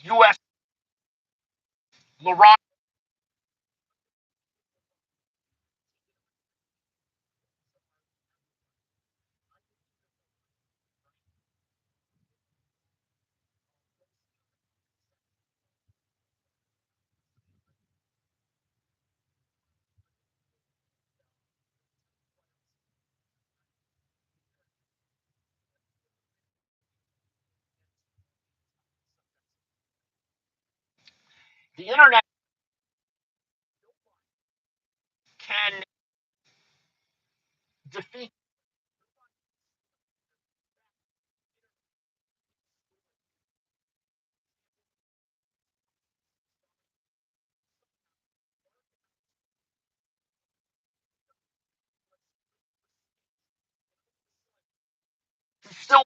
UFC Lerone. The internet can defeat. Still,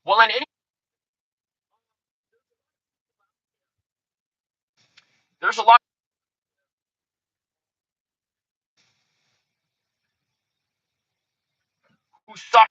well, in any, there's a lot who suck.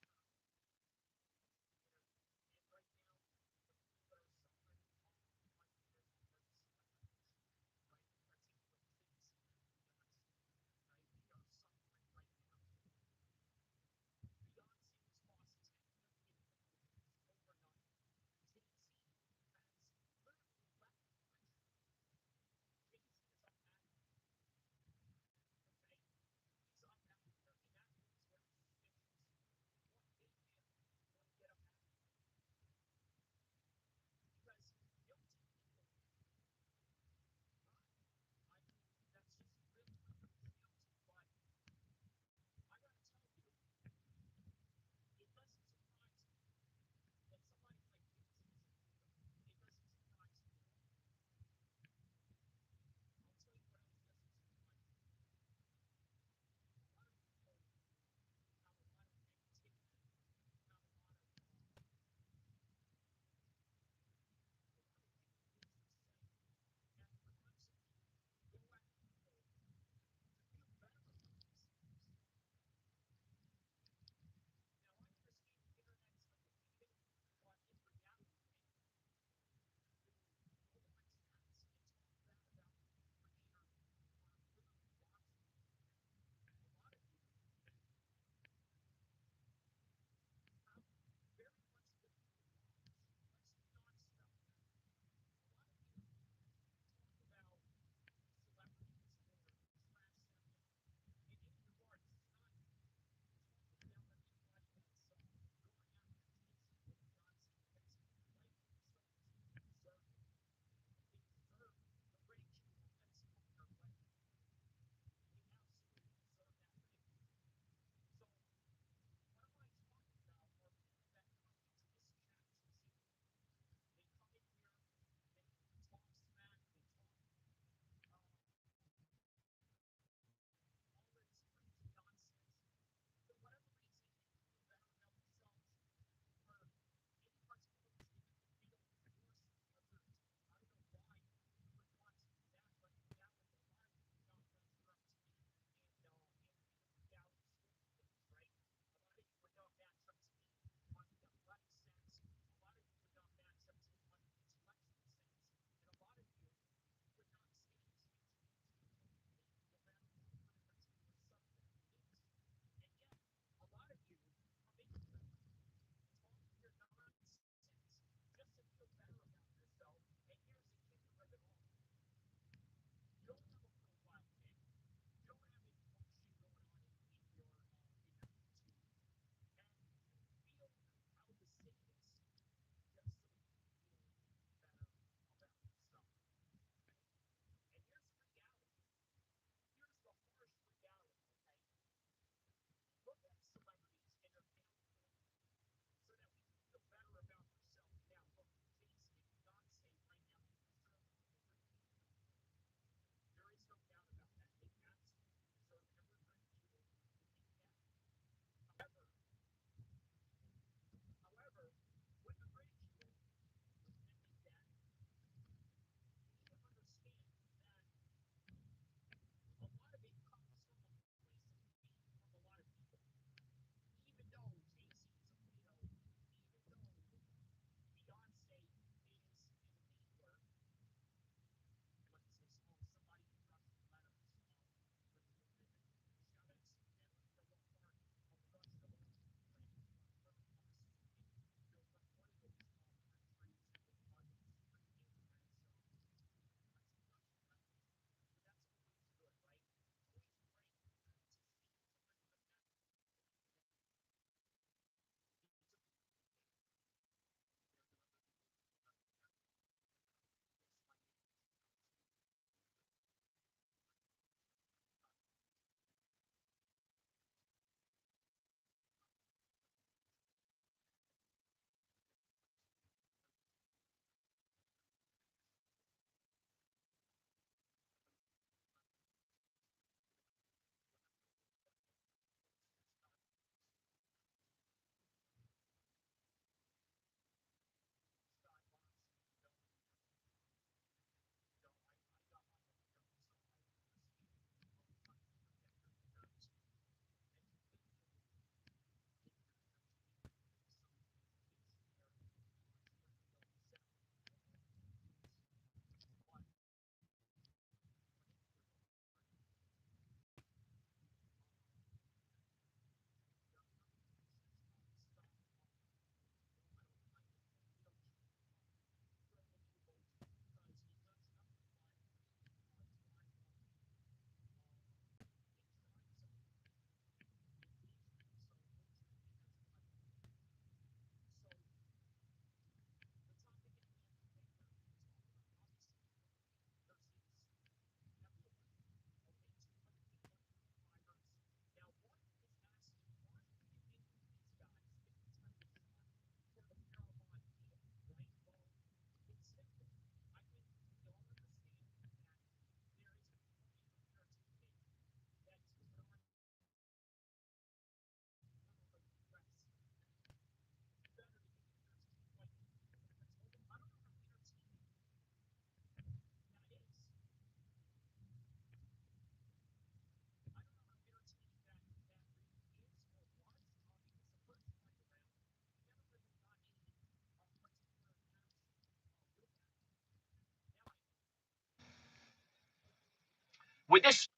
with this,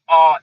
uh,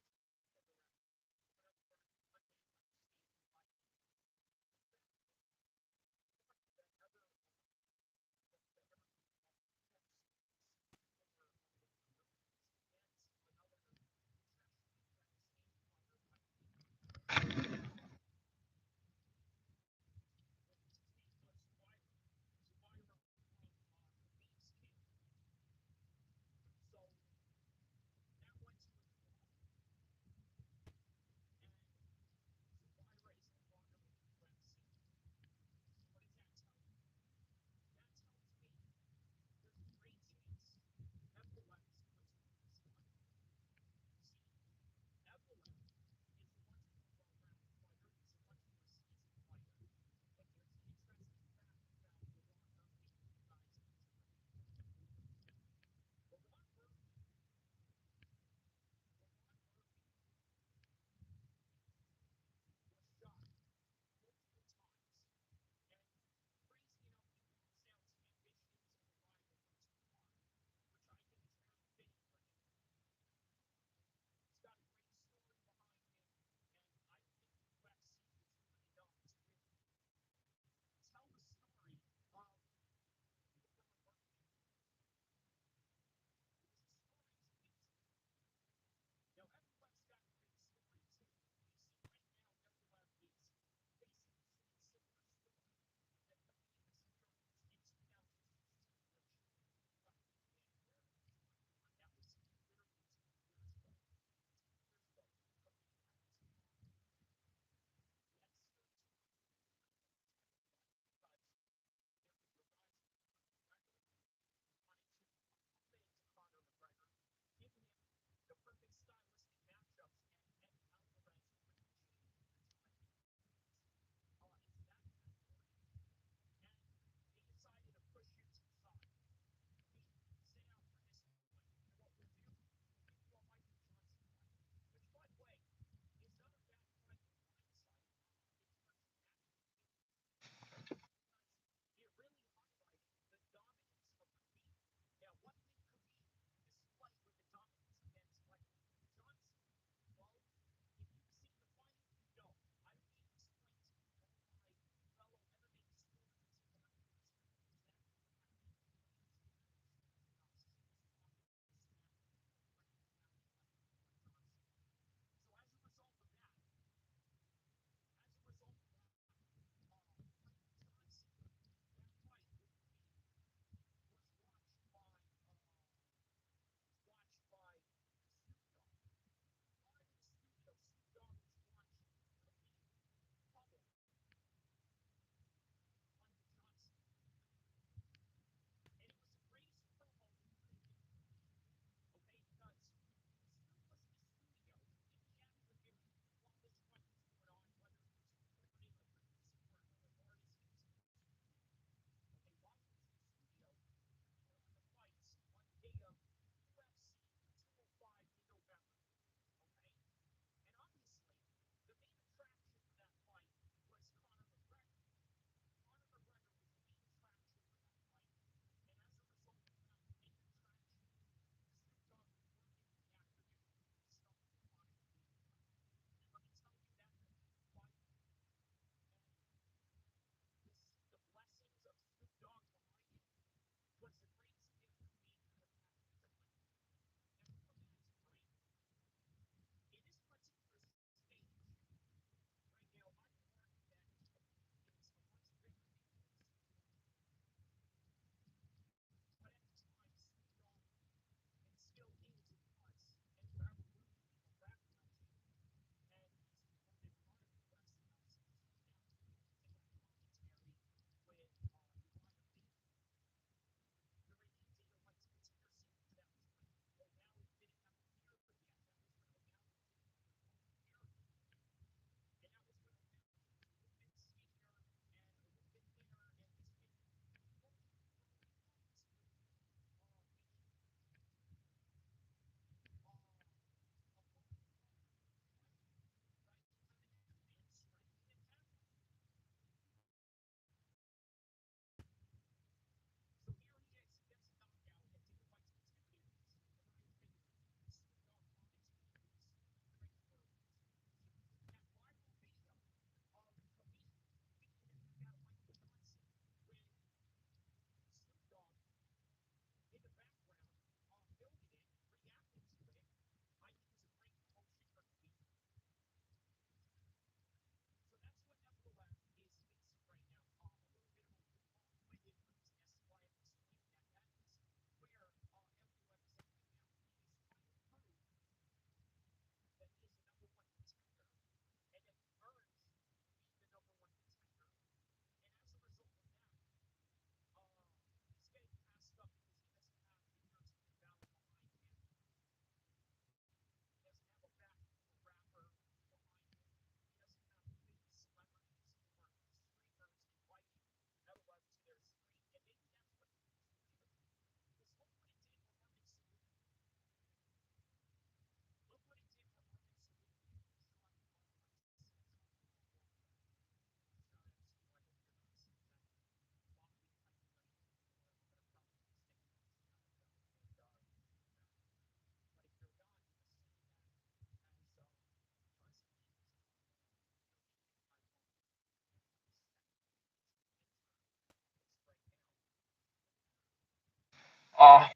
Uh,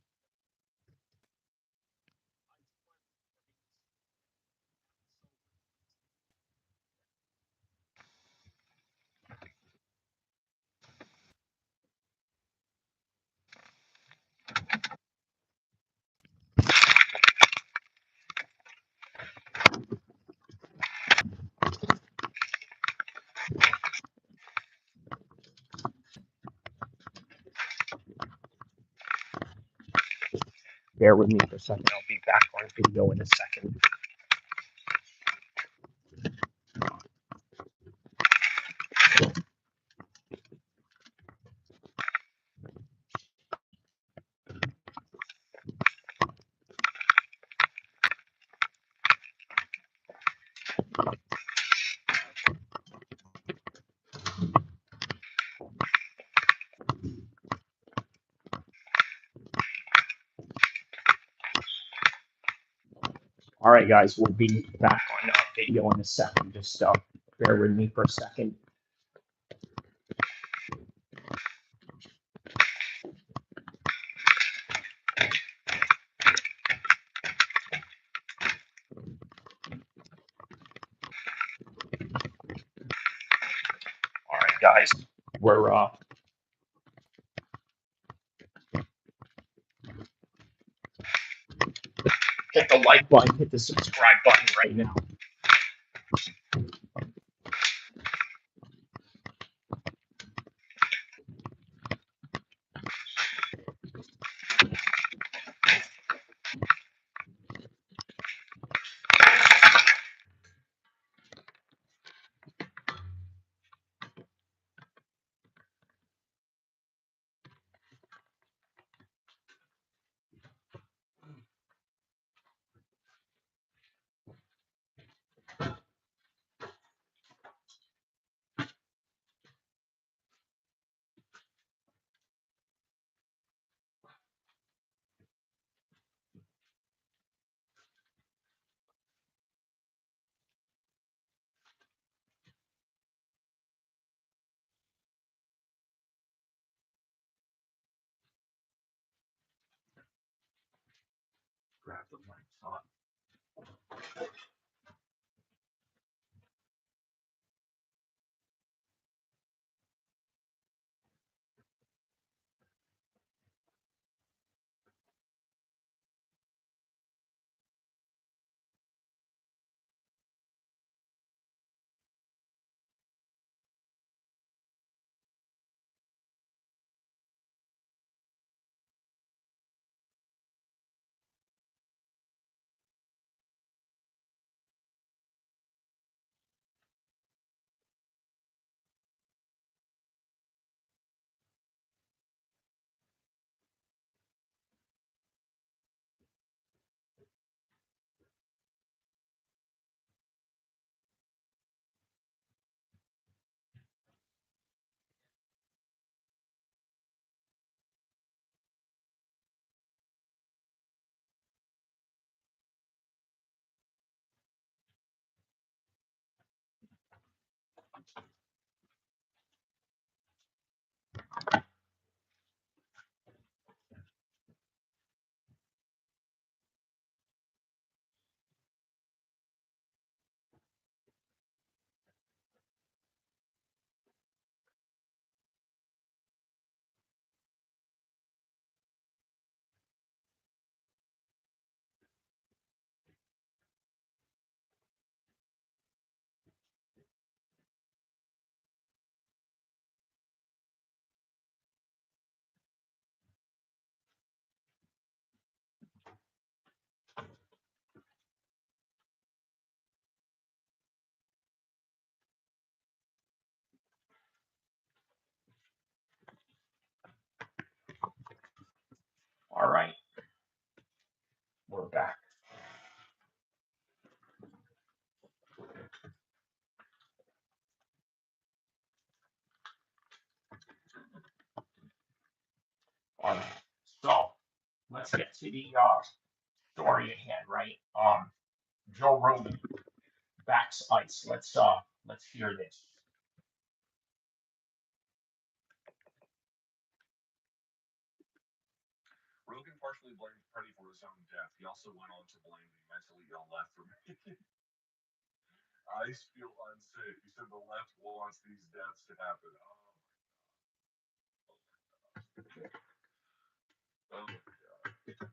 bear with me for a second. I'll be back on video in a second. All right, guys, we'll be back on video in a second. Just bear with me for a second. All right, guys, we're hit the like button, hit the subscribe button right now. Grab the laptop. All right, we're back. All right, so let's get to the story at hand, right? Joe Rogan backs ice. Let's hear this. Rogan partially blamed Freddie for his own death. He also went on to blame the mentally ill left for making I feel unsafe. He said the left wants these deaths to happen. Oh my god.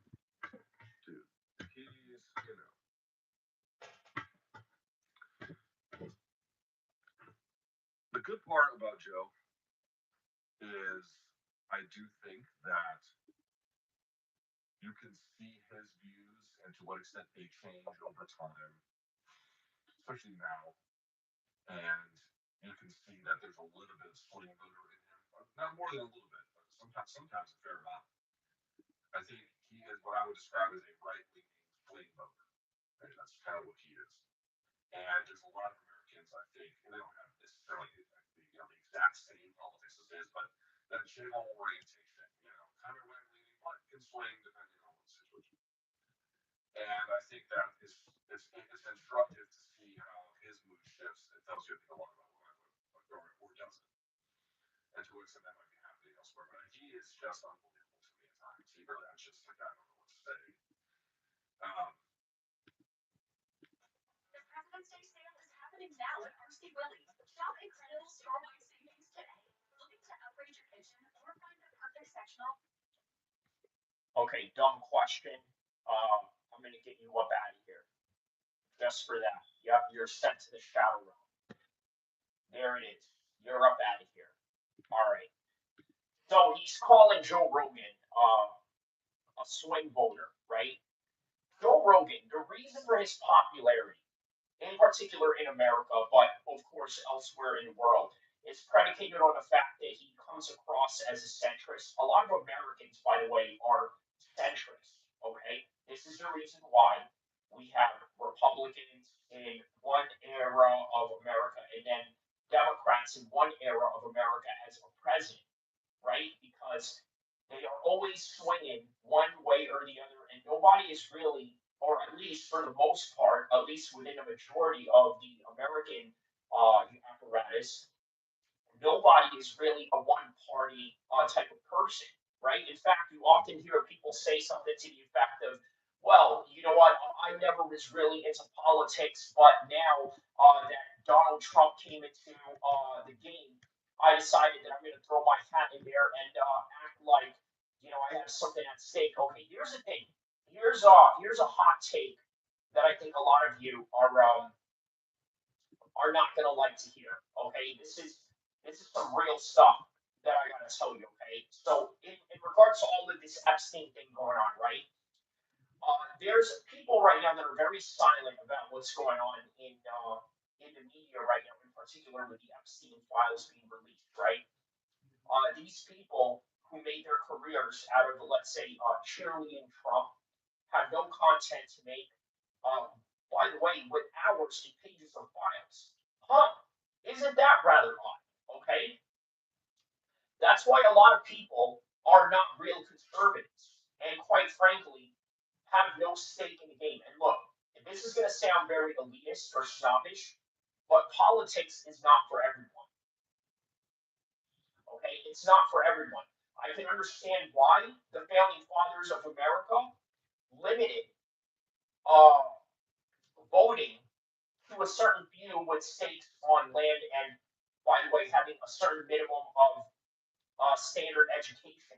Dude, he's, the good part about Joe is I do think that you can see his views and to what extent they change over time, especially now. And you can see that there's a little bit of swing voter in him. Not more than a little bit, but sometimes a fair amount. I think he is what I would describe as a right-leaning swing voter. Right? That's kind of what he is. And there's a lot of Americans, I think, and they don't have necessarily the exact same politics as his, but that general orientation, kind of right-leaning, but can swing depending on what the situation. And I think that it's instructive to see how his mood shifts. It tells you, I think, a lot about or doesn't. And to what extent that might be happening elsewhere. But he is just unbelievable to me at times. He really, I'm just like, I don't know what to say. The President's Day sale is happening now at RC Willey. Shop incredible store-wide savings today. Looking to upgrade your kitchen or find the perfect sectional? Okay, dumb question. I'm gonna get you up out of here just for that. Yep, you're sent to the shadow realm. There it is. You're up out of here. All right. So he's calling Joe Rogan a swing voter, right? Joe Rogan, the reason for his popularity, in particular in America, but of course elsewhere in the world, is predicated on the fact that he comes across as a centrist. A lot of Americans, by the way, are centrists. Okay, this is the reason why we have Republicans in one era of America and then Democrats in one era of America as a president, right? Because they are always swinging one way or the other, and nobody is really, or at least for the most part, at least within a majority of the American apparatus, nobody is really a one party type of person, right? In fact, you often hear people say something to the effect of, well, you know what, I never was really into politics, but now that Donald Trump came into the game, I decided that I'm going to throw my hat in there and act like, I have something at stake. Okay, here's the thing. Here's a hot take that I think a lot of you are not gonna like to hear. Okay, this is some real stuff that I gotta tell you. Okay, so in regards to all of this Epstein thing going on, right? There's people right now that are very silent about what's going on in the media right now, in particular with the Epstein files being released, right? These people who made their careers out of, let's say, cheerleading Trump have no content to make. Um, by the way, with hours and pages of files. Huh? Isn't that rather odd? Okay. That's why a lot of people are not real conservatives and, quite frankly, have no stake in the game. And look, this is going to sound very elitist or snobbish, but politics is not for everyone. Okay. It's not for everyone. I can understand why the founding fathers of America limited uh, voting to a certain view with stakes on land and, by the way, having a certain minimum of standard education.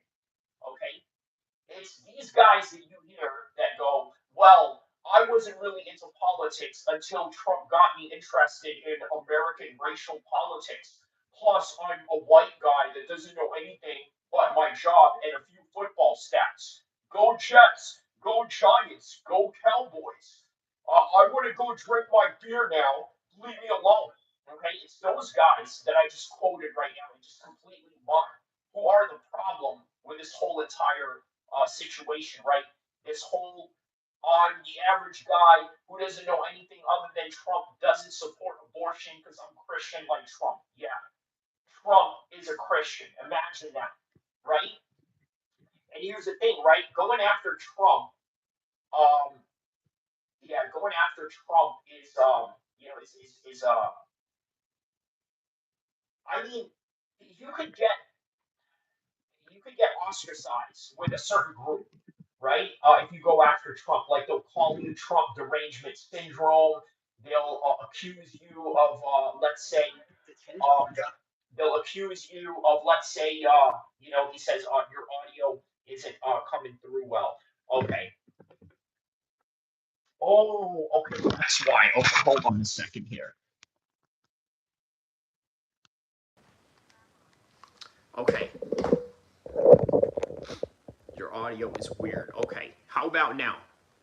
Okay, it's these guys that you hear that go, well, I wasn't really into politics until Trump got me interested in American racial politics. Plus, I'm a white guy that doesn't know anything but my job and a few football stats. Go Jets, go Giants, go Cowboys. I want to go drink my beer now. Leave me alone. Okay, it's those guys that I just quoted right now and just completely mocked who are the problem with this whole entire situation, right? This whole on the average guy who doesn't know anything other than Trump doesn't support abortion because I'm Christian like Trump. Yeah, Trump is a Christian. Imagine that, right? And here's the thing, right? Going after Trump, um, yeah, going after Trump is, I mean, you could get you could get ostracized with a certain group. right? If you go after Trump, like they'll call you Trump derangement syndrome. They'll accuse you of, let's say, um, they'll accuse you of, let's say, he says your audio isn't coming through well. Okay. Oh, okay. That's why. Okay, hold on a second here. Okay. Your audio is weird. Okay. How about now?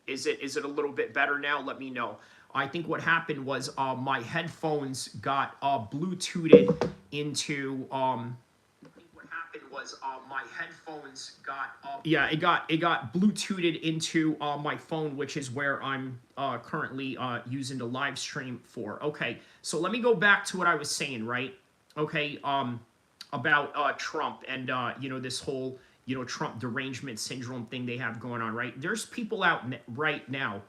Is it a little bit better now? Let me know. I think what happened was my headphones got Bluetoothed into what happened was my headphones got yeah, it got Bluetoothed into my phone, which is where I'm currently using the live stream for. Okay, so let me go back to what I was saying, right? Okay, about Trump and this whole Trump derangement syndrome thing they have going on, right? There's people out right now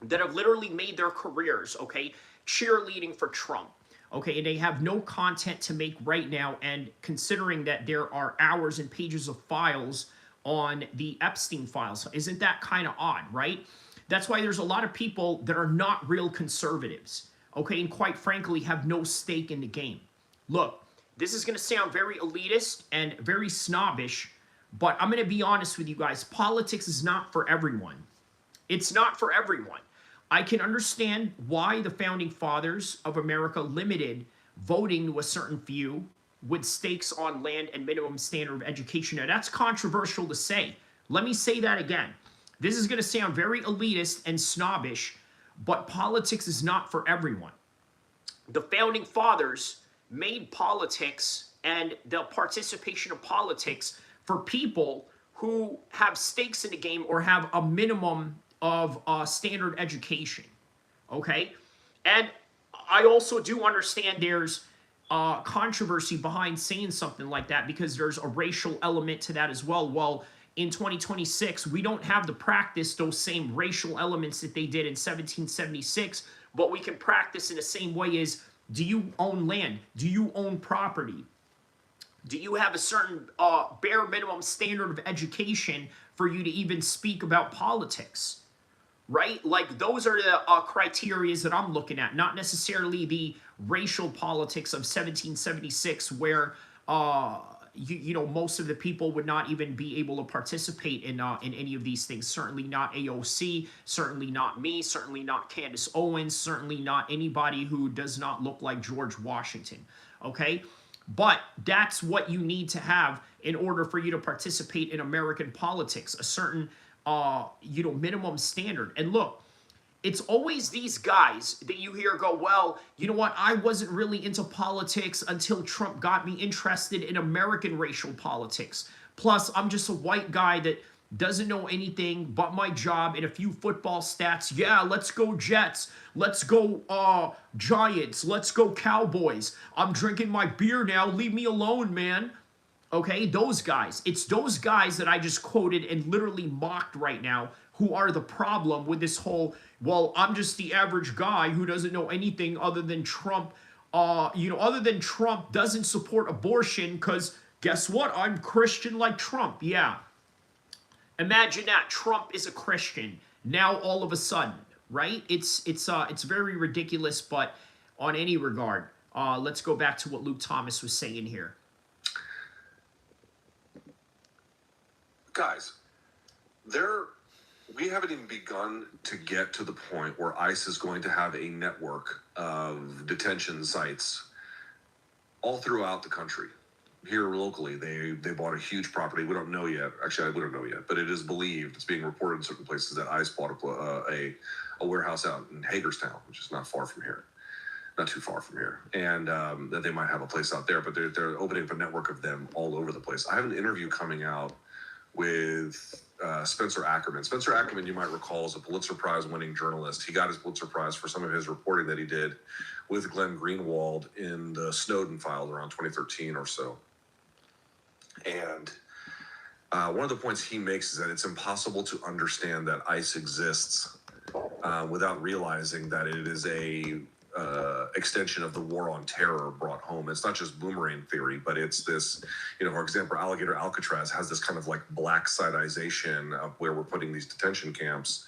that have literally made their careers, okay, cheerleading for Trump. Okay, and they have no content to make right now, and considering that there are hours and pages of files on the Epstein files, isn't that kind of odd, right? That's why there's a lot of people that are not real conservatives, okay, and quite frankly have no stake in the game. Look, this is going to sound very elitist and very snobbish, but I'm going to be honest with you guys. Politics is not for everyone. It's not for everyone. I can understand why the founding fathers of America limited voting to a certain few with stakes on land and minimum standard of education. Now, that's controversial to say. Let me say that again. This is going to sound very elitist and snobbish, but politics is not for everyone. The founding fathers made politics and the participation of politics for people who have stakes in the game or have a minimum of standard education, okay? And I also do understand there's controversy behind saying something like that because there's a racial element to that as well. Well, in 2026, we don't have to practice those same racial elements that they did in 1776, but we can practice in the same way as, do you own land? Do you own property? Do you have a certain bare minimum standard of education for you to even speak about politics? Right? Like, those are the criterias that I'm looking at, not necessarily the racial politics of 1776 where, most of the people would not even be able to participate in any of these things. Certainly not AOC, certainly not me, certainly not Candace Owens, certainly not anybody who does not look like George Washington, okay? But that's what you need to have in order for you to participate in American politics, a certain minimum standard. And look, it's always these guys that you hear go, well, you know what? I wasn't really into politics until Trump got me interested in American racial politics. Plus, I'm just a white guy that doesn't know anything but my job and a few football stats. Yeah, let's go Jets. Let's go Giants. Let's go Cowboys. I'm drinking my beer now. Leave me alone, man. Okay, those guys. It's those guys that I just quoted and literally mocked right now who are the problem with this whole, well, I'm just the average guy who doesn't know anything other than Trump, other than Trump doesn't support abortion because guess what? I'm Christian like Trump. Yeah. Imagine that. Trump is a Christian now all of a sudden, right? It's very ridiculous, but on any regard, let's go back to what Luke Thomas was saying here. Guys, we haven't even begun to get to the point where ICE is going to have a network of detention sites all throughout the country. Here locally, they bought a huge property. We don't know yet. Actually, we don't know yet, but it is believed, it's being reported in certain places that ICE bought a warehouse out in Hagerstown, which is not far from here. Not too far from here. And that they might have a place out there, but they're opening up a network of them all over the place. I have an interview coming out with Spencer Ackerman. Spencer Ackerman, you might recall, is a Pulitzer Prize winning journalist. He got his Pulitzer Prize for some of his reporting that he did with Glenn Greenwald in the Snowden files around 2013 or so. And one of the points he makes is that it's impossible to understand that ICE exists without realizing that it is a extension of the war on terror brought home. It's not just boomerang theory, but it's this, for example, Alligator Alcatraz has this kind of like black sidization of where we're putting these detention camps,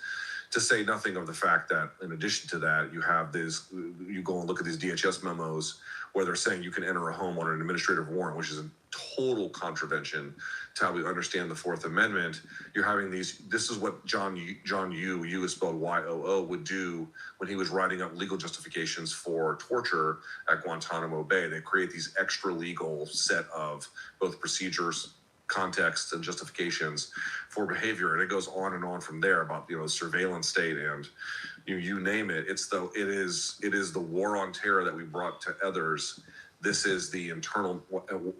to say nothing of the fact that in addition to that, you have this, you go and look at these DHS memos where they're saying you can enter a home on an administrative warrant, which is a total contravention to how we understand the Fourth Amendment. You're having these, this is what John Yoo, U is spelled Y-O-O, would do when he was writing up legal justifications for torture at Guantanamo Bay. They create these extra legal set of both procedures, contexts, and justifications for behavior, and it goes on and on from there about surveillance state and you name it. It is the war on terror that we brought to others. This is the internal.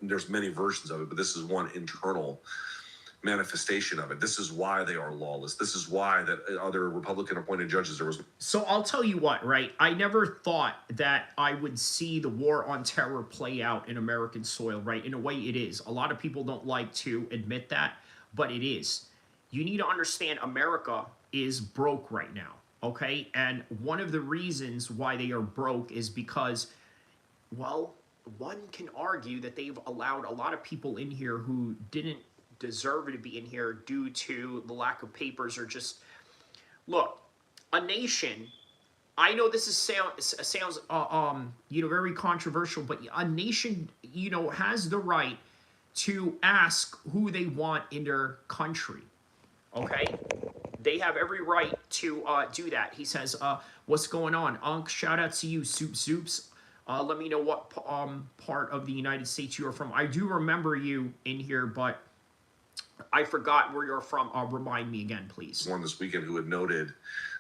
There's many versions of it, but this is one internal manifestation of it. This is why they are lawless. This is why that other Republican appointed judges there was. So I'll tell you what, right? I never thought that I would see the war on terror play out in American soil, right? In a way it is. A lot of people don't like to admit that, but it is. You need to understand America is broke right now, okay? And one of the reasons why they are broke is because, well, one can argue that they've allowed a lot of people in here who didn't deserve to be in here due to the lack of papers or just, look, a nation, I know this sounds very controversial, but a nation, has the right to ask who they want in their country, okay? They have every right to do that. He says, what's going on? Unc, shout out to you, Soups. Let me know what part of the United States you are from. I do remember you in here, but I forgot where you're from. Remind me again, please. One this weekend who had noted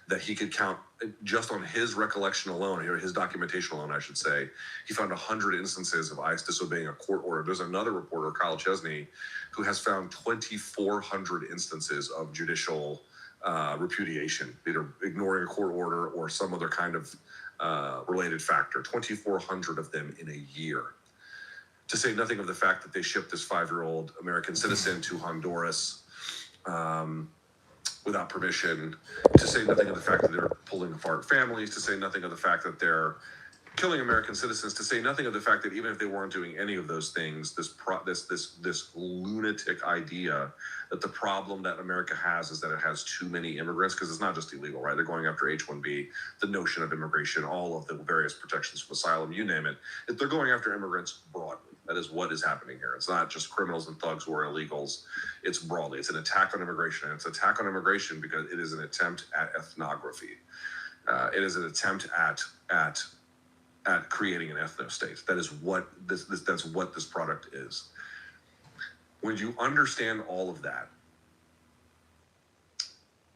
that he could count, just on his recollection alone, or his documentation alone, I should say, he found 100 instances of ICE disobeying a court order. There's another reporter, Kyle Chesney, who has found 2,400 instances of judicial repudiation, either ignoring a court order or some other kind of related factor. 2,400 of them in a year. To say nothing of the fact that they shipped this 5-year-old American citizen to Honduras without permission, to say nothing of the fact that they're pulling apart families, to say nothing of the fact that they're killing American citizens, to say nothing of the fact that even if they weren't doing any of those things, this lunatic idea that the problem that America has is that it has too many immigrants, because it's not just illegal, right? They're going after H-1B, the notion of immigration, all of the various protections from asylum, you name it. If they're going after immigrants broadly. That is what is happening here. It's not just criminals and thugs who are illegals. It's broadly. It's an attack on immigration. And it's an attack on immigration because it is an attempt at ethnography. It is an attempt at creating an ethno-state. That is what that's what this product is. When you understand all of that,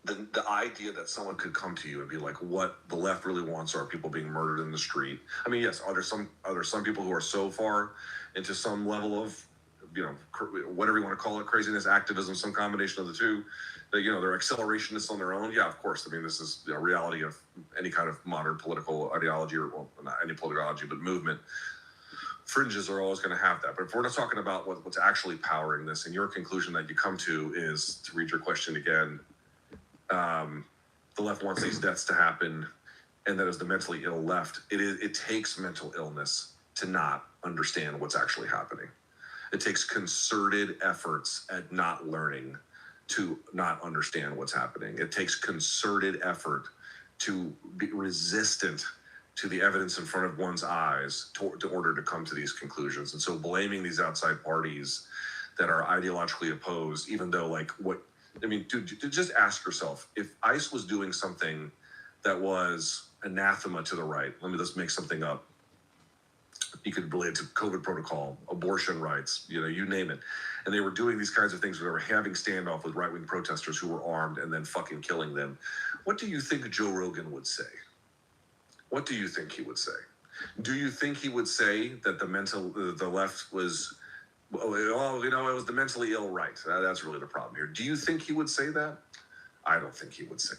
the idea that someone could come to you and be like, what the left really wants are people being murdered in the street. I mean, yes, are there some people who are so far into some level of, whatever you want to call it, craziness, activism, some combination of the two, that, they're accelerationists on their own? Yeah, of course. I mean, this is the reality of any kind of modern political ideology, or, well, not any political ideology, but movement. Fringes are always going to have that. But if we're not talking about what's actually powering this, and your conclusion that you come to is, to read your question again, the left wants these deaths to happen, and that is the mentally ill left. It takes mental illness to not understand what's actually happening. It takes concerted efforts at not learning to not understand what's happening. It takes concerted effort to be resistant to the evidence in front of one's eyes to order to come to these conclusions. And so blaming these outside parties that are ideologically opposed, even though dude, just ask yourself, if ICE was doing something that was anathema to the right, let's make something up. You could relate to COVID protocol, abortion rights, you name it. And they were doing these kinds of things where they were having standoff with right-wing protesters who were armed and then fucking killing them. What do you think Joe Rogan would say? What do you think he would say? Do you think he would say that the left was, it was the mentally ill right? That's really the problem here. Do you think he would say that? I don't think he would say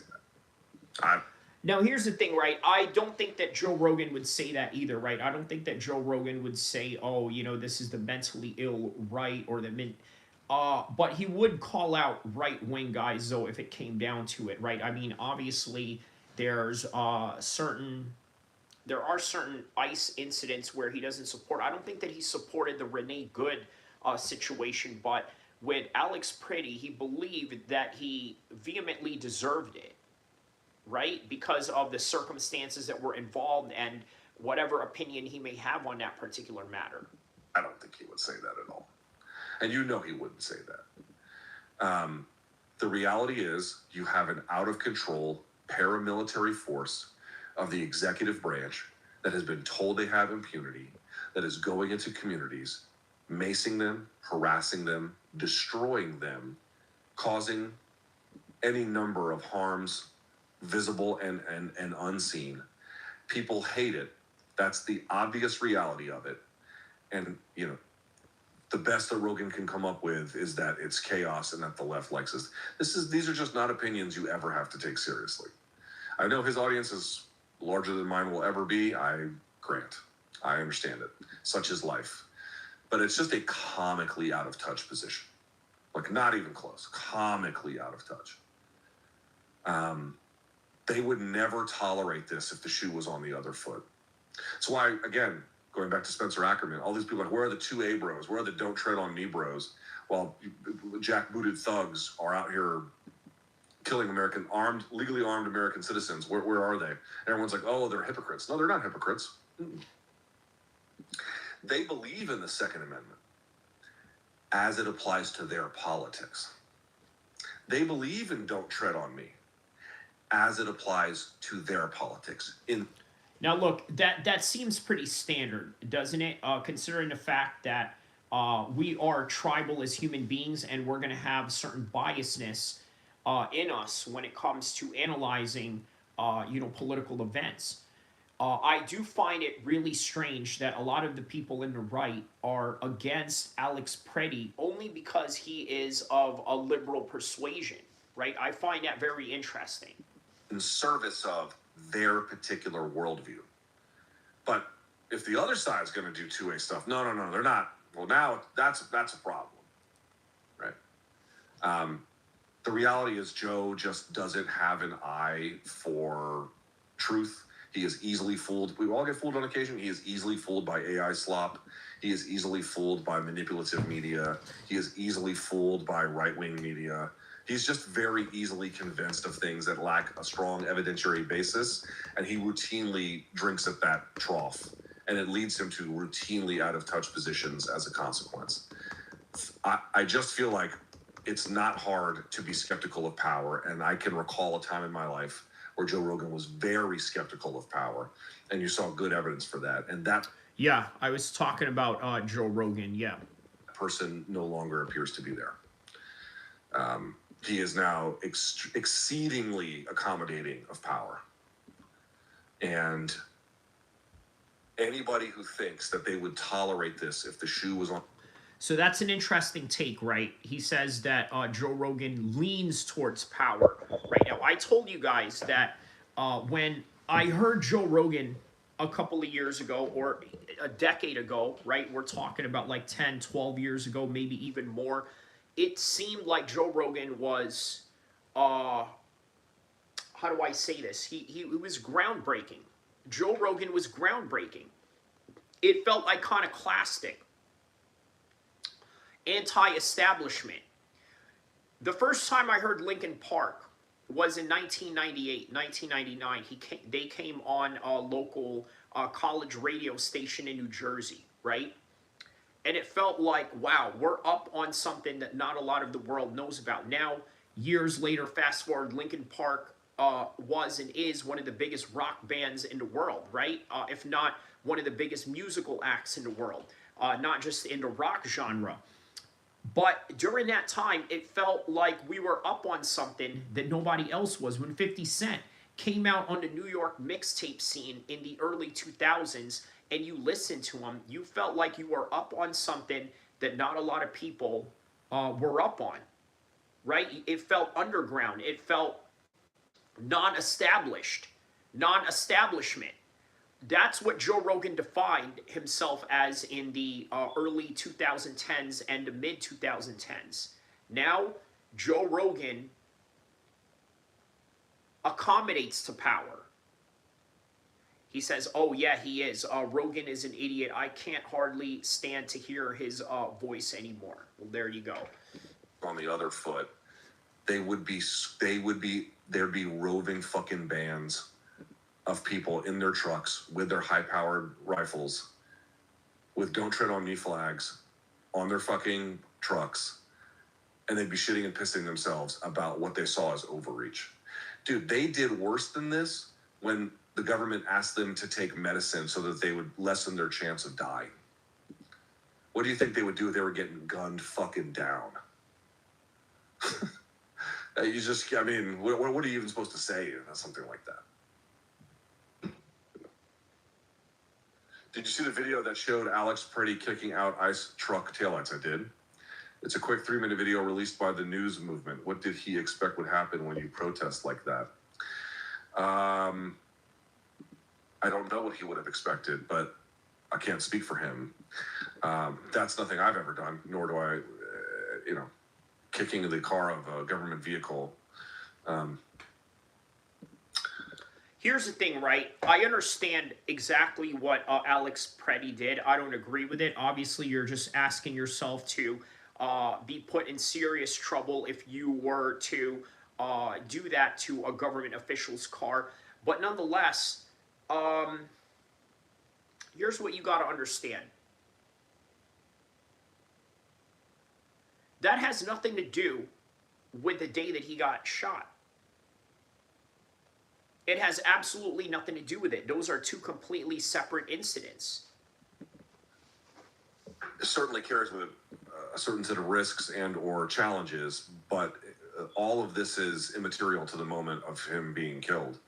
that. Now, here's the thing, right? I don't think that Joe Rogan would say that either, right? I don't think that Joe Rogan would say, oh, this is the mentally ill right, or but he would call out right-wing guys, though, if it came down to it, right? I mean, obviously, there's certain there are certain ICE incidents where he doesn't support. I don't think that he supported the Renee Good situation, but with Alex Pretty, he believed that he vehemently deserved it, right? Because of the circumstances that were involved and whatever opinion he may have on that particular matter. I don't think he would say that at all. And you know he wouldn't say that. The reality is you have an out-of-control paramilitary force of the executive branch that has been told they have impunity, that is going into communities, macing them, harassing them, destroying them, causing any number of harms, visible and unseen. People hate it. That's the obvious reality of it. And, you know, the best that Rogan can come up with is that it's chaos and that the left likes this. These are just not opinions you ever have to take seriously. I know his audience is larger than mine will ever be. I grant. I understand it. Such is life. But it's just a comically out of touch position. Like, not even close. Comically out of touch. They would never tolerate this if the shoe was on the other foot. That's why, again, going back to Spencer Ackerman, all these people are like, where are the 2A bros? Where are the don't tread on me bros? While jackbooted thugs are out here killing legally armed American citizens. Where are they? Everyone's like, oh, they're hypocrites. No, they're not hypocrites. They believe in the Second Amendment as it applies to their politics. They believe in don't tread on me as it applies to their politics. Now, look, that seems pretty standard, doesn't it? Considering the fact that we are tribal as human beings, and we're going to have certain biasness in us when it comes to analyzing, political events. I do find it really strange that a lot of the people in the right are against Alex Pretty only because he is of a liberal persuasion, right? I find that very interesting. In service of their particular worldview. But if the other side's going to do 2A stuff, no, they're not. Well, now that's a problem, right? The reality is Joe just doesn't have an eye for truth. He is easily fooled. We all get fooled on occasion. He is easily fooled by AI slop. He is easily fooled by manipulative media. He is easily fooled by right-wing media. He's just very easily convinced of things that lack a strong evidentiary basis, and he routinely drinks at that trough, and it leads him to routinely out-of-touch positions as a consequence. I just feel like it's not hard to be skeptical of power, and I can recall a time in my life where Joe Rogan was very skeptical of power, and you saw good evidence for that. And that... Yeah, I was talking about Joe Rogan, yeah. Person no longer appears to be there. He is now exceedingly accommodating of power. And anybody who thinks that they would tolerate this if the shoe was on... So that's an interesting take, right? He says that Joe Rogan leans towards power. Right now, I told you guys that when I heard Joe Rogan a couple of years ago, or a decade ago, right? We're talking about like 10, 12 years ago, maybe even more. It seemed like Joe Rogan was, how do I say this? He was groundbreaking. Joe Rogan was groundbreaking. It felt iconoclastic. Anti-establishment. The first time I heard Linkin Park was in 1998, 1999. They came on a local college radio station in New Jersey, right? And it felt like, wow, we're up on something that not a lot of the world knows about. Now, years later, fast forward, Linkin Park was and is one of the biggest rock bands in the world, right? If not one of the biggest musical acts in the world, not just in the rock genre. But during that time, it felt like we were up on something that nobody else was. When 50 Cent came out on the New York mixtape scene in the early 2000s, and you listened to him, you felt like you were up on something that not a lot of people were up on, right? It felt underground. It felt non-established, non-establishment. That's what Joe Rogan defined himself as in the early 2010s and the mid-2010s. Now, Joe Rogan accommodates to power. He says, oh, yeah, he is. Rogan is an idiot. I can't hardly stand to hear his voice anymore. Well, there you go. On the other foot, there'd be roving fucking bands of people in their trucks with their high-powered rifles with "Don't Tread on Me" flags on their fucking trucks, and they'd be shitting and pissing themselves about what they saw as overreach. Dude, they did worse than this when the government asked them to take medicine so that they would lessen their chance of dying. What do you think they would do if they were getting gunned fucking down? What are you even supposed to say in something like that? Did you see the video that showed Alex Pretty kicking out ICE truck taillights? I did. It's a quick 3-minute video released by the News Movement. What did he expect would happen when you protest like that? I don't know what he would have expected, but I can't speak for him. That's nothing I've ever done, nor do I, kicking the car of a government vehicle. Here's the thing, right? I understand exactly what Alex Preddy did. I don't agree with it. Obviously, you're just asking yourself to be put in serious trouble if you were to do that to a government official's car. But nonetheless, here's what you got to understand. That has nothing to do with the day that he got shot. It has absolutely nothing to do with it. Those are two completely separate incidents. It certainly carries with it a certain set of risks and or challenges, but all of this is immaterial to the moment of him being killed.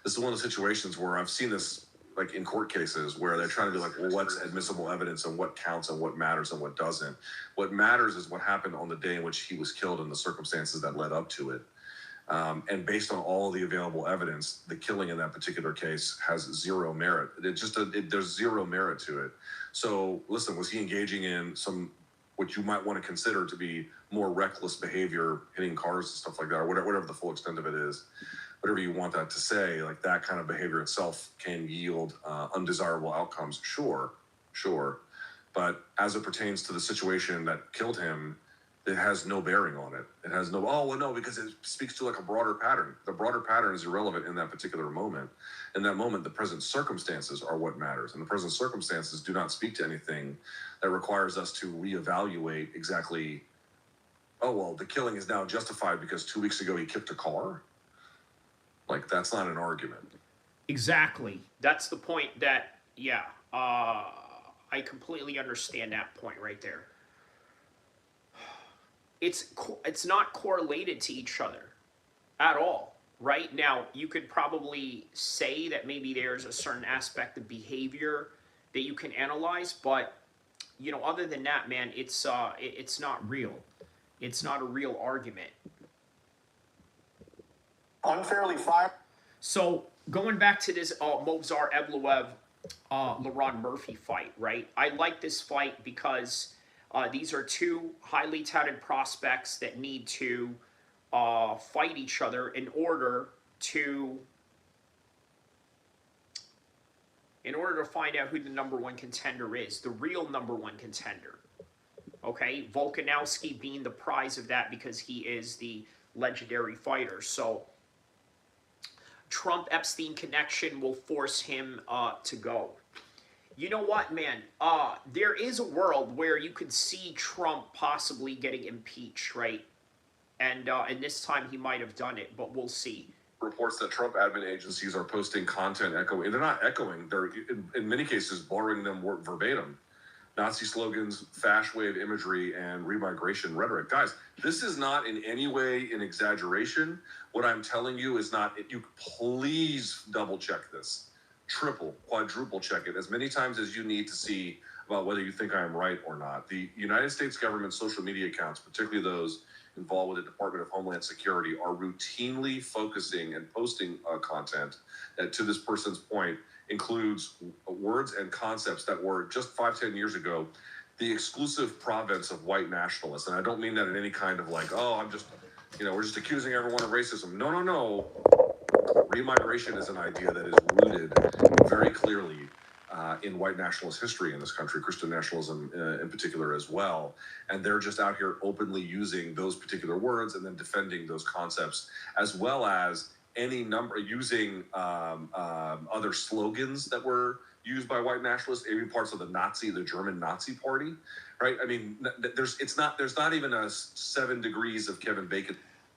This is one of the situations where I've seen this like in court cases where they're trying to be like, well, what's admissible evidence and what counts and what matters and what doesn't. What matters is what happened on the day in which he was killed and the circumstances that led up to it. And based on all the available evidence, the killing in that particular case has zero merit. There's zero merit to it. So listen, was he engaging in some, what you might want to consider to be more reckless behavior, hitting cars and stuff like that, or whatever the full extent of it is, whatever you want that to say, like that kind of behavior itself can yield undesirable outcomes. Sure. But as it pertains to the situation that killed him, it has no bearing on it. It has no, because it speaks to like a broader pattern. The broader pattern is irrelevant in that particular moment. In that moment, the present circumstances are what matters. And the present circumstances do not speak to anything that requires us to reevaluate exactly, the killing is now justified because 2 weeks ago he kicked a car. Like, that's not an argument. Exactly. That's the point that, I completely understand that point right there. It's not correlated to each other at all, right? Now, you could probably say that maybe there's a certain aspect of behavior that you can analyze, but, other than that, man, it's not real. It's not a real argument. Unfairly fired. So, going back to this Movsar Evloev, Lerone Murphy fight, right? I like this fight because these are two highly touted prospects that need to fight each other in order to find out who the number one contender is, the real number one contender. Okay, Volkanovski being the prize of that because he is the legendary fighter. So Trump-Epstein connection will force him to go. You know what, man? There is a world where you could see Trump possibly getting impeached, right? And this time he might have done it, but we'll see. Reports that Trump admin agencies are posting content echoing. They're not echoing. They're, in many cases, borrowing them verbatim. Nazi slogans, fash wave imagery, and remigration rhetoric. Guys, this is not in any way an exaggeration. What I'm telling you is not, you please double check this. Triple, quadruple check it as many times as you need to see about whether you think I am right or not. The United States government social media accounts, particularly those involved with the Department of Homeland Security, are routinely focusing and posting content that, to this person's point, includes words and concepts that were just 5-10 years ago the exclusive province of white nationalists. And I don't mean that in any kind of like, I'm just, we're just accusing everyone of racism. No. Remigration is an idea that is rooted very clearly in white nationalist history in this country, Christian nationalism in particular as well. And they're just out here openly using those particular words and then defending those concepts, as well as any number using other slogans that were used by white nationalists, even parts of the German Nazi Party, right? I mean, there's not even a 7 degrees of Kevin Bacon.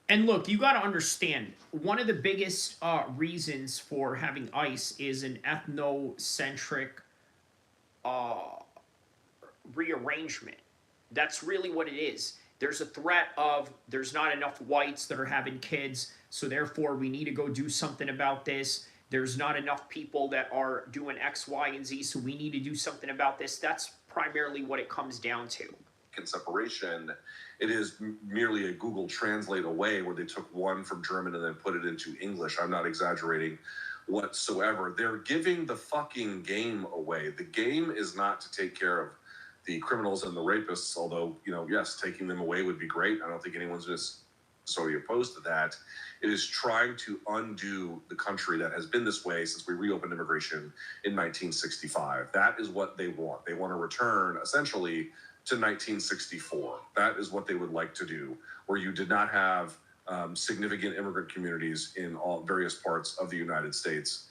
And look, you got to understand, one of the biggest reasons for having ICE is an ethnocentric uh, rearrangement. That's really what it is. There's a threat of there's not enough whites that are having kids, so therefore we need to go do something about this. There's not enough people that are doing X, Y, and Z, so we need to do something about this. That's primarily what it comes down to. Separation, it is merely a Google Translate away where they took one from German and then put it into English. I'm not exaggerating whatsoever. They're giving the fucking game away. The game is not to take care of the criminals and the rapists, although, yes, taking them away would be great. I don't think anyone's necessarily opposed to that. It is trying to undo the country that has been this way since we reopened immigration in 1965. That is what they want. They want to return, essentially, to 1964. That is what they would like to do, where you did not have significant immigrant communities in all various parts of the United States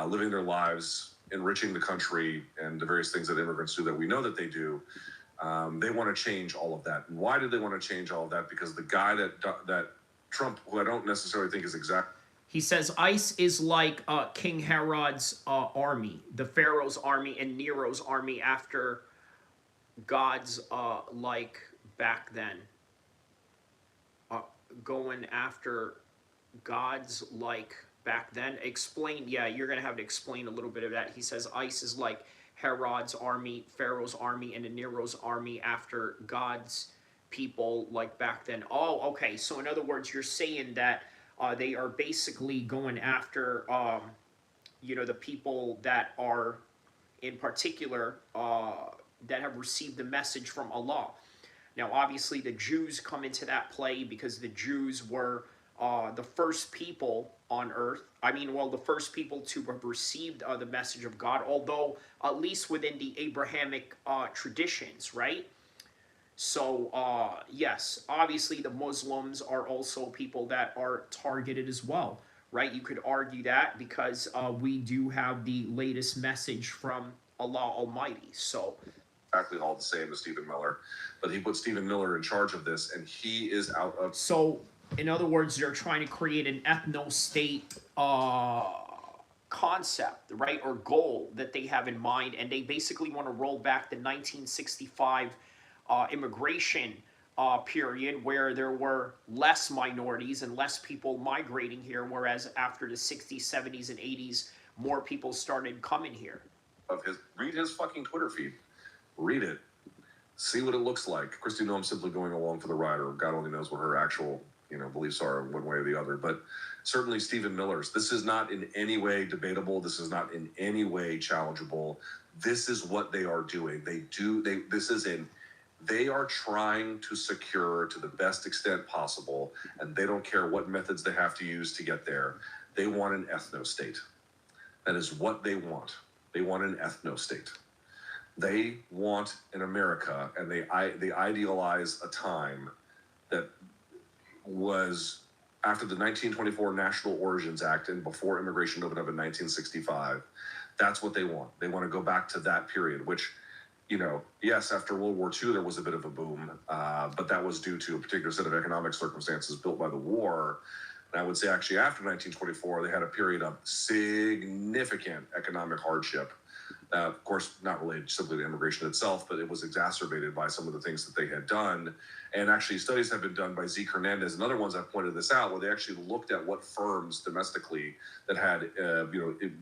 living their lives, enriching the country, and the various things that immigrants do that we know that they do. They want to change all of that. And why do they want to change all of that? Because the guy that Trump, who I don't necessarily think is exact. He says ICE is like King Herod's army, the Pharaoh's army, and Nero's army after God's like back then. Going after God's like back then. Explain, yeah, you're going to have to explain a little bit of that. He says ICE is like Herod's army, Pharaoh's army, and Nero's army after God's people like back then. Oh, okay. So in other words, you're saying that they are basically going after, the people that are in particular that have received the message from Allah. Now, obviously, the Jews come into that play because the Jews were the first people on earth. The first people to have received the message of God, although at least within the Abrahamic traditions, right? So, yes, obviously the Muslims are also people that are targeted as well, right? You could argue that because we do have the latest message from Allah Almighty. So, exactly all the same as Stephen Miller, but he put Stephen Miller in charge of this, and he is out of. So, in other words, they're trying to create an ethno-state concept, right, or goal that they have in mind, and they basically want to roll back the 1965 immigration period where there were less minorities and less people migrating here, whereas after the 60s, 70s, and 80s, more people started coming here. Read his fucking Twitter feed. Read it. See what it looks like. Christy Noem simply going along for the ride, or God only knows what her actual, beliefs are one way or the other. But certainly Stephen Miller's. This is not in any way debatable. This is not in any way challengeable. This is what they are doing. They are trying to secure to the best extent possible, and they don't care what methods they have to use to get there. They want an ethno-state. That is what they want. They want an ethno-state. They want an America, and they idealize a time that was after the 1924 National Origins Act and before immigration opened up in 1965. That's what they want. They want to go back to that period, which, yes, after World War II, there was a bit of a boom, but that was due to a particular set of economic circumstances built by the war. And I would say actually after 1924, they had a period of significant economic hardship. Of course, not related simply to immigration itself, but it was exacerbated by some of the things that they had done. And actually, studies have been done by Zeke Hernandez and other ones have pointed this out, where they actually looked at what firms domestically that had,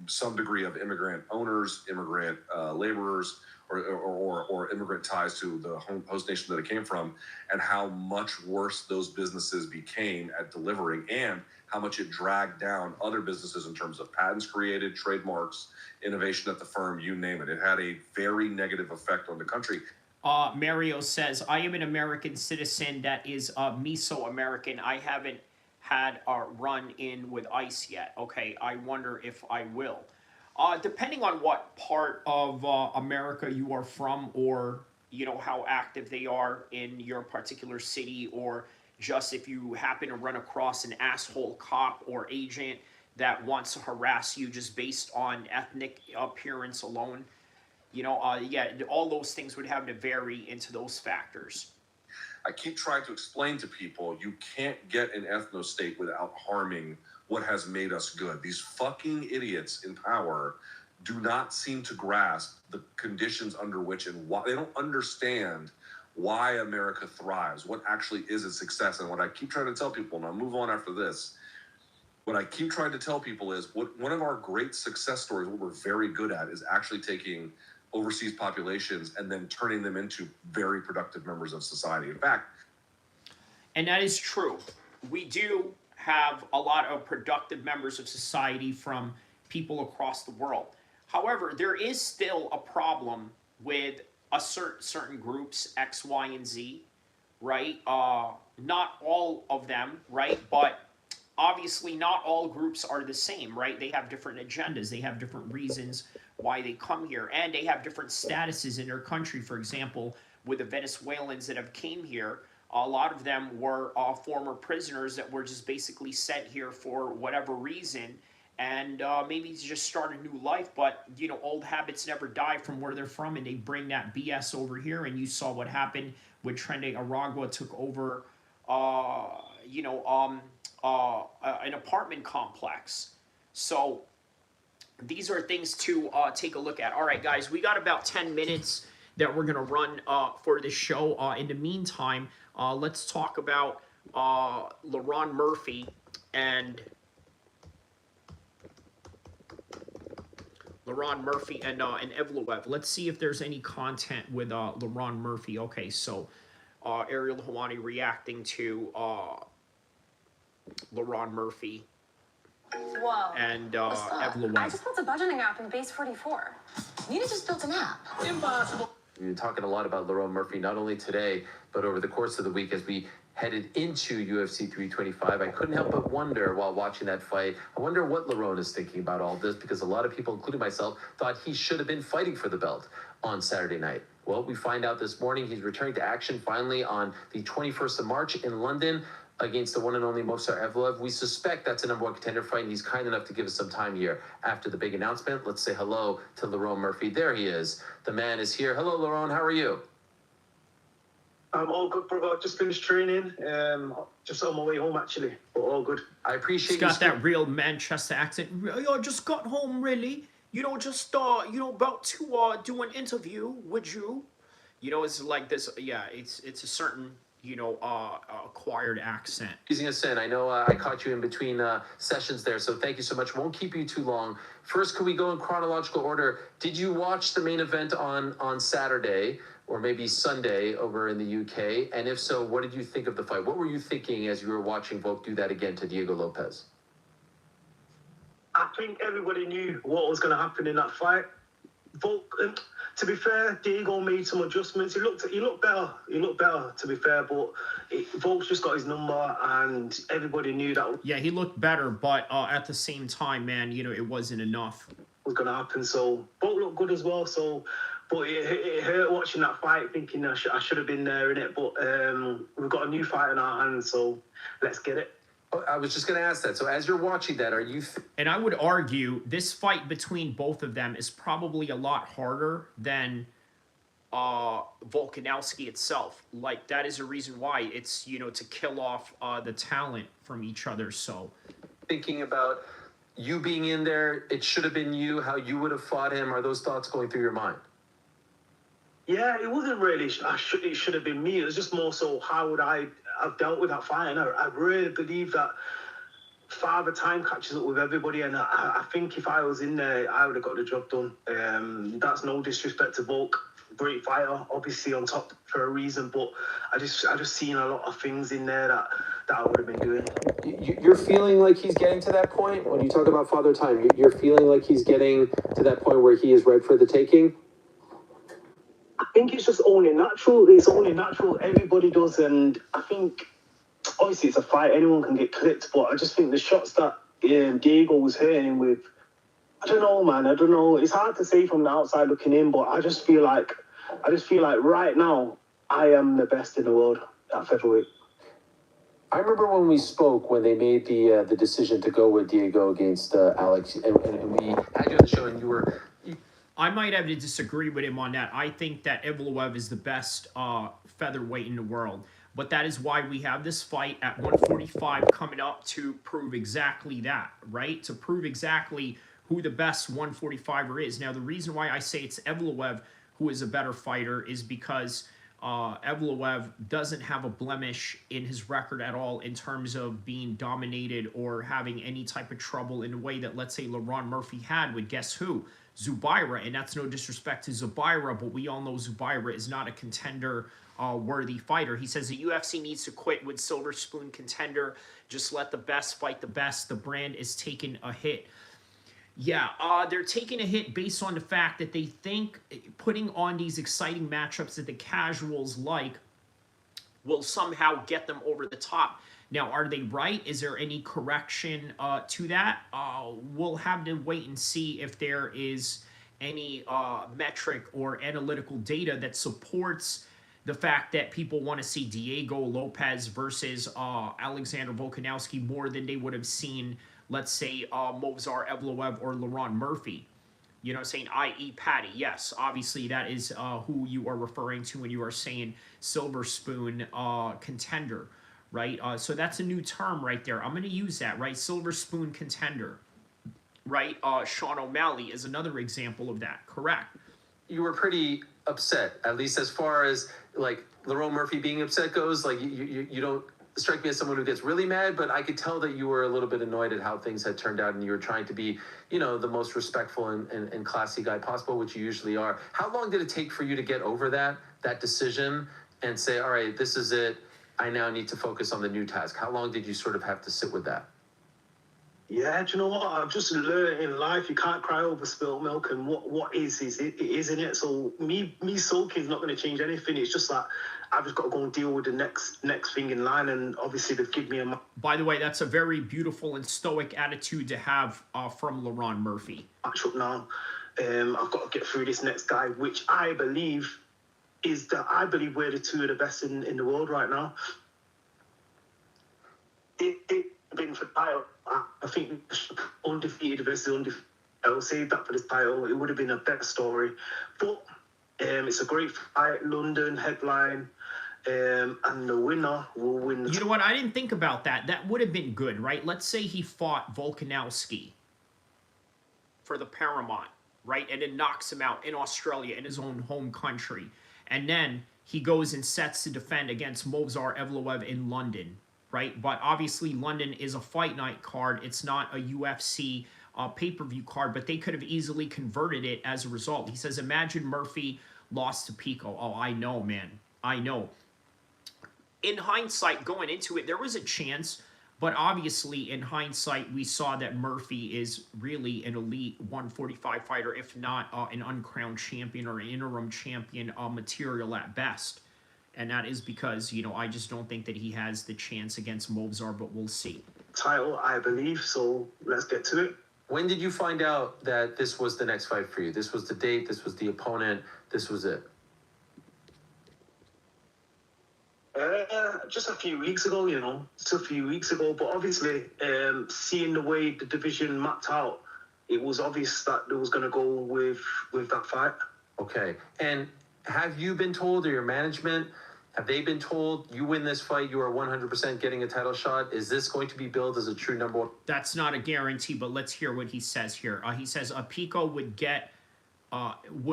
some degree of immigrant owners, immigrant laborers, or immigrant ties to the host nation that it came from, and how much worse those businesses became at delivering, and how much it dragged down other businesses in terms of patents created, trademarks, innovation at the firm, you name it. It had a very negative effect on the country. Mario says, I am an American citizen that is Meso-American. I haven't had a run in with ice yet. Okay, I wonder if I will. Depending on what part of America you are from, or how active they are in your particular city, or just if you happen to run across an asshole cop or agent that wants to harass you just based on ethnic appearance alone. Yeah, all those things would have to vary into those factors. I keep trying to explain to people you can't get an ethno state without harming what has made us good. These fucking idiots in power do not seem to grasp the conditions under which and why they don't understand why America thrives, what actually is its success. And what I keep trying to tell people, and I'll move on after this, what I keep trying to tell people is one of our great success stories, what we're very good at, is actually taking overseas populations and then turning them into very productive members of society. In fact, and that is true. We do have a lot of productive members of society from people across the world. However, there is still a problem with a certain groups, X, Y, and Z, right? Not all of them, right? But obviously not all groups are the same, right? They have different agendas, they have different reasons why they come here, and they have different statuses in their country. For example, with the Venezuelans that have came here, a lot of them were former prisoners that were just basically sent here for whatever reason, and maybe just start a new life. But old habits never die from where they're from, and they bring that BS over here. And you saw what happened with Trende Aragua took over an apartment complex. So these are things to take a look at. All right, guys, we got about 10 minutes that we're going to run for this show. In the meantime, let's talk about Lerone Murphy and Evloev. Let's see if there's any content with Lerone Murphy. Okay, so Ariel Hawani reacting to Lerone Murphy. Whoa. And Evloev. I just built a budgeting app in Base 44. Nina just built an app. Impossible. We've been talking a lot about Lerone Murphy, not only today, but over the course of the week as we headed into UFC 325. I couldn't help but wonder while watching that fight, I wonder what Lerone is thinking about all this, because a lot of people, including myself, thought he should have been fighting for the belt on Saturday night. Well, we find out this morning he's returning to action finally on the 21st of March in London against the one and only Movsar Evloev. We suspect that's a number one contender fight, and he's kind enough to give us some time here after the big announcement. Let's say hello to Lerone Murphy. There he is. The man is here. Hello, Lerone. How are you? I'm all good, brother. Just finished training. Just on my way home, actually. But all good. I appreciate you. He's got that real Manchester accent. I just got home, really. Just about to do an interview with you. It's like this. Yeah, it's a certain acquired accent. Using a sin. I know I caught you in between sessions there, so thank you so much. Won't keep you too long. First, can we go in chronological order? Did you watch the main event on Saturday, or maybe Sunday over in the UK? And if so, what did you think of the fight? What were you thinking as you were watching Volk do that again to Diego Lopez? I think everybody knew what was going to happen in that fight. Volk, to be fair, Diego made some adjustments. He looked better. He looked better, to be fair. But Volk's just got his number, and everybody knew that. Yeah, he looked better, but at the same time, man, it wasn't enough. Was going to happen. So Volk looked good as well. So, but it hurt watching that fight, thinking I should have been there in it. But we've got a new fight in our hands, so let's get it. I was just going to ask that. So as you're watching that, are you... And I would argue this fight between both of them is probably a lot harder than Volkanovski itself. Like, that is a reason why it's, to kill off the talent from each other. So thinking about you being in there, it should have been you, how you would have fought him. Are those thoughts going through your mind? Yeah, it wasn't really, it should have been me. It was just more so, how would I have dealt with that fight? And I really believe that Father Time catches up with everybody. And I think if I was in there, I would have got the job done. That's no disrespect to Volk. Great fighter, obviously on top for a reason. But I just seen a lot of things in there that I would have been doing. You're feeling like he's getting to that point? When you talk about Father Time, you're feeling like he's getting to that point where he is ripe for the taking? I think it's just only natural. It's only natural. Everybody does. And I think obviously it's a fight, anyone can get clipped, but I just think the shots that Diego was hitting him with, I don't know, man. I don't know. It's hard to say from the outside looking in, but I just feel like right now I am the best in the world at featherweight. I remember when we spoke when they made the decision to go with Diego against Alex, and we had you on the show, and you were. I might have to disagree with him on that. I think that Evloev is the best featherweight in the world. But that is why we have this fight at 145 coming up to prove exactly that, right? To prove exactly who the best 145er is. Now, the reason why I say it's Evloev who is a better fighter is because Evloev doesn't have a blemish in his record at all in terms of being dominated or having any type of trouble in a way that, let's say, Lerone Murphy had with guess who? Zubaira, and that's no disrespect to Zubaira, but we all know Zubaira is not a contender-worthy fighter. He says the UFC needs to quit with silver spoon contender. Just let the best fight the best. The brand is taking a hit. Yeah, they're taking a hit based on the fact that they think putting on these exciting matchups that the casuals like will somehow get them over the top. Now, are they right? Is there any correction to that? We'll have to wait and see if there is any metric or analytical data that supports the fact that people want to see Diego Lopez versus Alexander Volkanovski more than they would have seen, let's say, Movsar Evloev or Lerone Murphy. You know, saying i.e. Patty. Yes, obviously that is who you are referring to when you are saying silver spoon contender. Right? So that's a new term right there. I'm going to use that, right? Silver spoon contender, right? Sean O'Malley is another example of that. Correct. You were pretty upset, at least as far as, like, Lerone Murphy being upset goes. Like, you don't strike me as someone who gets really mad, but I could tell that you were a little bit annoyed at how things had turned out, and you were trying to be, you know, the most respectful and classy guy possible, which you usually are. How long did it take for you to get over that decision and say, all right, this is it, I now need to focus on the new task? How long did you sort of have to sit with that? Yeah, do you know what? I've just learned in life you can't cry over spilt milk, and what is it is, isn't it? So me sulking is not going to change anything. It's just like I've just got to go and deal with the next thing in line, and obviously they've given me a. By the way, that's a very beautiful and stoic attitude to have from Lerone Murphy. Match up now. I've got to get through this next guy, which I believe we're the two of the best in the world right now. It been for the title. I think undefeated versus undefeated. I will save that for this title. It would have been a better story, but it's a great fight. London headline, and the winner will win. You know what? I didn't think about that. That would have been good, right? Let's say he fought Volkanovski for the Paramount, right, and then knocks him out in Australia in his own home country, and then he goes and sets to defend against Movsar Evloev in London. Right, but obviously London is a fight night card. It's not a UFC pay-per-view card, but they could have easily converted it as a result. He says, imagine Murphy lost to Pico. Oh, I know, man. I know. In hindsight, going into it, there was a chance, but obviously in hindsight, we saw that Murphy is really an elite 145 fighter, if not an uncrowned champion or an interim champion material at best. And that is because, you know, I just don't think that he has the chance against Movsar, but we'll see. Title, I believe, so let's get to it. When did you find out that this was the next fight for you? This was the date, this was the opponent, this was it? Just a few weeks ago, you know. Just a few weeks ago. But obviously, seeing the way the division mapped out, it was obvious that they was going to go with that fight. Okay. And have you been told, or your management, have they been told, you win this fight, you are 100% getting a title shot? Is this going to be billed as a true number one? That's not a guarantee, but let's hear what he says here. He says Pico would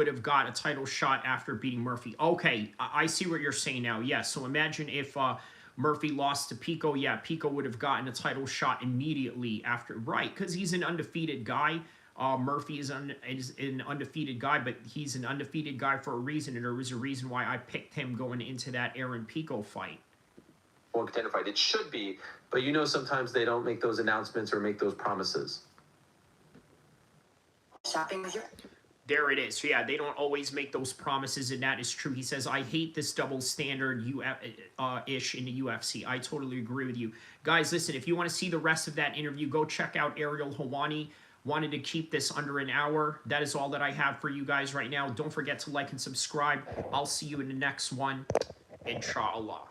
have got a title shot after beating Murphy. Okay, I see what you're saying now. Yes, so imagine if Murphy lost to Pico. Yeah, Pico would have gotten a title shot immediately after. Right, because he's an undefeated guy. Murphy is an undefeated guy, but he's an undefeated guy for a reason, and there was a reason why I picked him going into that Aaron Pico fight. One contender fight. It should be, but you know sometimes they don't make those announcements or make those promises. Shopping with you? There it is. So yeah, they don't always make those promises, and that is true. He says, I hate this double standard ish in the UFC. I totally agree with you. Guys, listen, if you want to see the rest of that interview, go check out Ariel Helwani. Wanted to keep this under an hour. That is all that I have for you guys right now. Don't forget to like and subscribe. I'll see you in the next one. Inshallah.